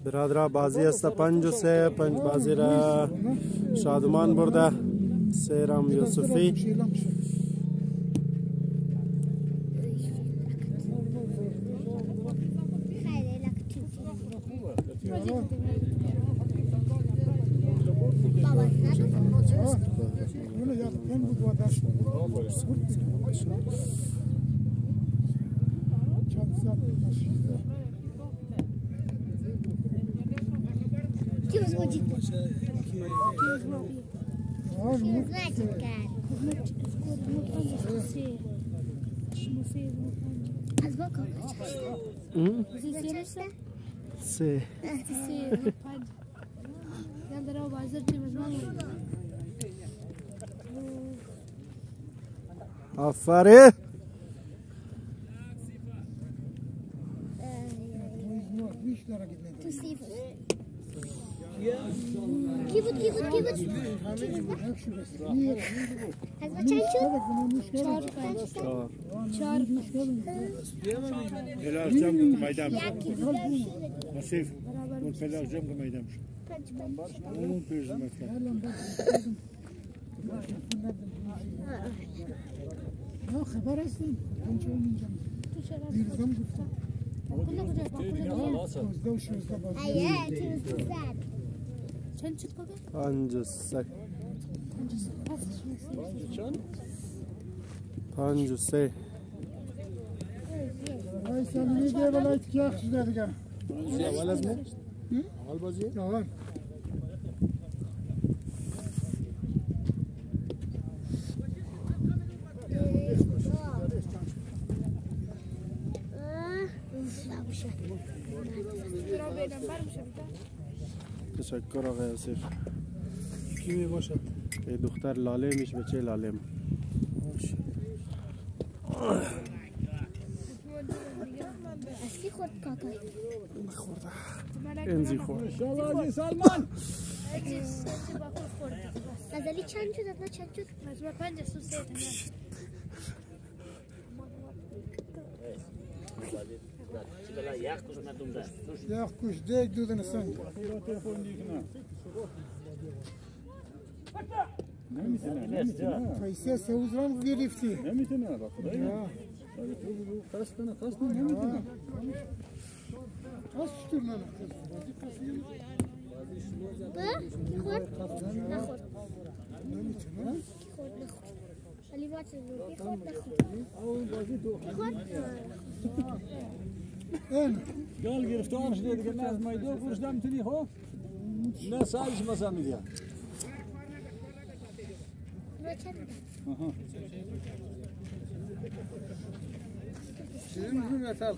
برادرها بازی است 5-3 5 بازی را شادمان برده سیرام یوسفی سه آفرین کی بود از ما چند شد؟ 4 پلاش جمع کن میدم نصیف اون پلاش جمع کن میدم اون پیش مکن نه خبر هستیم اینجا دیروزم گفتم چند شد بابا؟ 5-3 وای سلمی دیگه ولایت که اخ شده دیگه اول از من؟ اول بازی؟ اول تشکر آقای آصف کی می باشد؟ دختر لاله میشه بچه لاله از کی خورد کاکای؟ خورده انزی خورد شوالی سلمان غزالی چند شد؟ اما چند شد؟ مجموع 5 سوسه یک کش دیگ دودن سنگ نمیتونه پیسه سوز رام گرفتی نمیتونه با خدایی قصد نمیتونه قصد چطور نه کی خورد؟ نخورد نمیتونه ولی با چه بود؟ کی خورد؟ نخورد کی خورد؟ این قال گرفتار شده دیگه نه از مایدو گوش نمیتونی خب نه سایش مثلا میگه با چند آها شیرین میگون اتل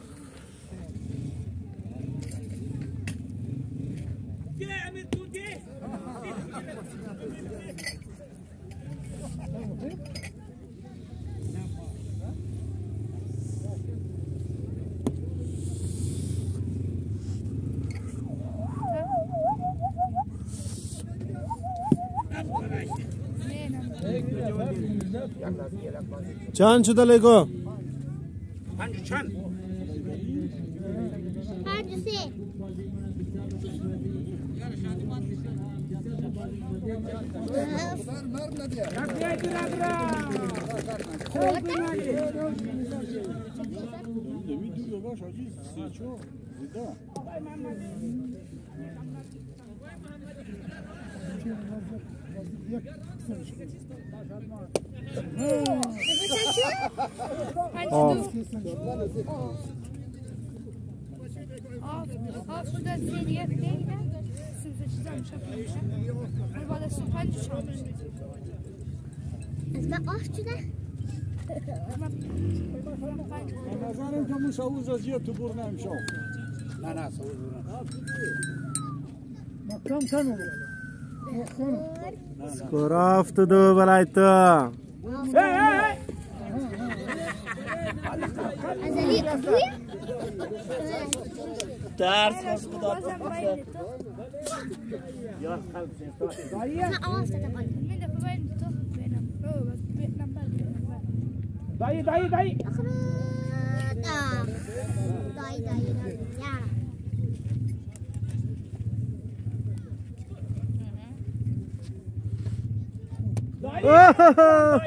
چند شده لگو؟ 5 چند 5-3 şurada seriye değil de süzü çizeceğim şapkamışım. Arabada su 5 çalmış. از ما آف شده؟ نظرم که مشاوز از یه تو بر نمیشه نه مکم کنو سکور افتادو برای تو ازالی ابوی؟ درس خواست خدا یا خلق من آواز دادم من de förväntar mig att benan. Bas benan bal. دایی أخرج داي يا از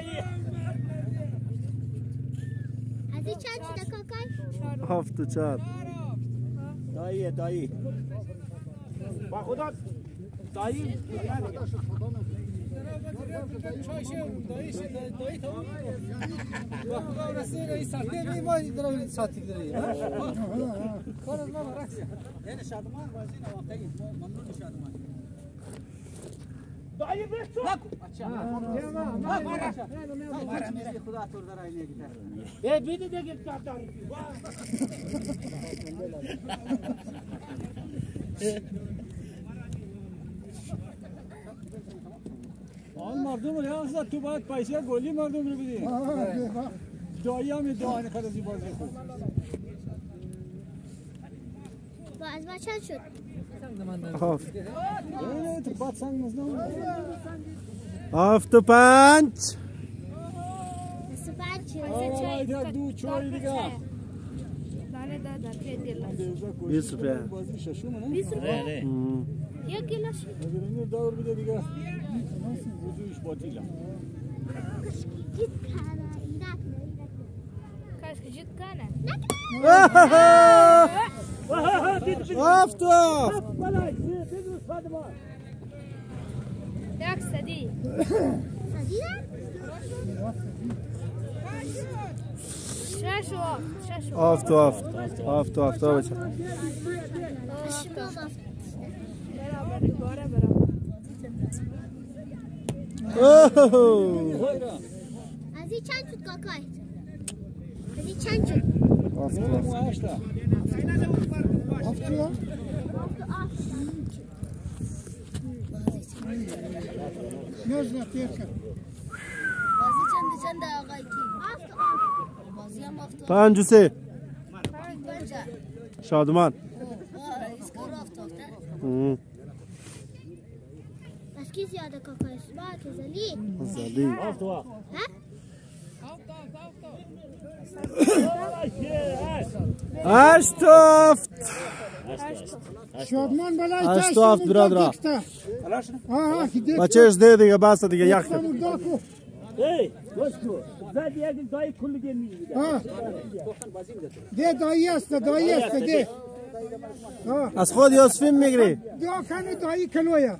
این چند شده کاکای؟ هفت و چهار. دایی با خدا دایی آن مردم رو اصلا تو باید پیسه گلی مردم رو بدی دایی هم دعای خرزی بازی خوب با از ما چند شد؟ هفت. تو باد سنگ مزنم هفت و پنج. دست پنج آه دو چوری دیگه دانه دادن که دل 20 روپیه. بازی ششم نه 20 روپیه یک گلاش اگر دور بده دیگه وضوعش باطیله گیت کنه ایرک کاش که جد کنه هفت و هفت. یک صدی شش و هفت و هفت. هفت و هفت ها بچه. برابر دوباره برابر از این چند شد کاکای؟ از این چند شد؟ هفت و هفت. هشتا نزد تیرکن بازی چند آقای کی؟ هفت بازی هم هفت پنج و سه. پنج شادمان. اسکار هفت ام. بس کی زیاده کاکای؟ سباک زلی زدی. ها؟ هشت و هفت. شادمان بلای هشت و هفت برادرها. آها دیگه بچه اش ده دیگه بس دیگه یک کن. مرداکو ده دایی است ده از خود یوسفین میگیری. دو کنه دایی کلویا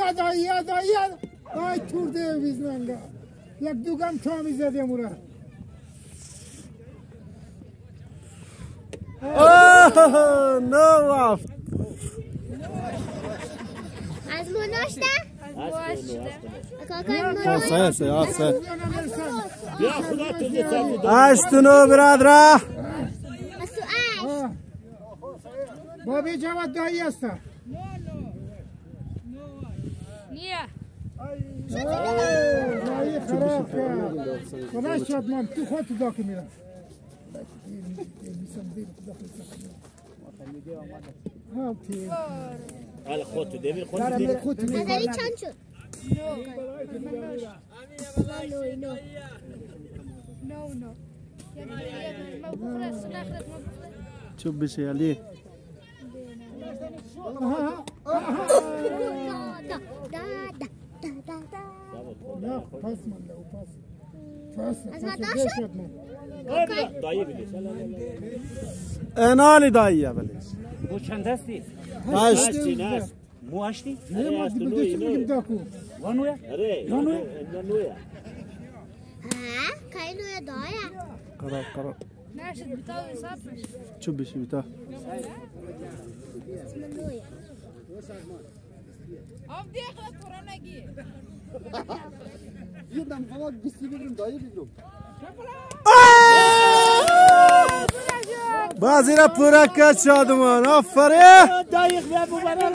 یا دایی آی تور ده بیزننگا یک دوگم تامی زده مورا اوه نو هفت. از مناشته؟ از باشده کاکای سه. هشت و نو برادرها. از تو اش بابی جواد دایی است نیه دایی خراب کرد خدا شادمان تو خود داخل میرم حالا خودتو دبیر خودتو از نظری چند شد؟ نو یعنی ما بخوره سنخرت ما بخوره چوب بشه علی. نه پاس من او پاس از ما داشت؟ دایی بیلیش انالی داییه بلیش. مو چند هستی؟ هشت. هستی نه مو هشتی؟ نه ما هشت دیگه چی بگیم داکو وانویا؟ اره وانویا ها؟ کای نویا دایا؟ قرار نشد بتاو حساب نشد چوب بشه بیتا. اسم نویا آف دیگه پرانگی یادم فقط 20 بگیرم دایی بگیرم بازی را پورا کرد شادمان. آفرین. دایق بیا ببرم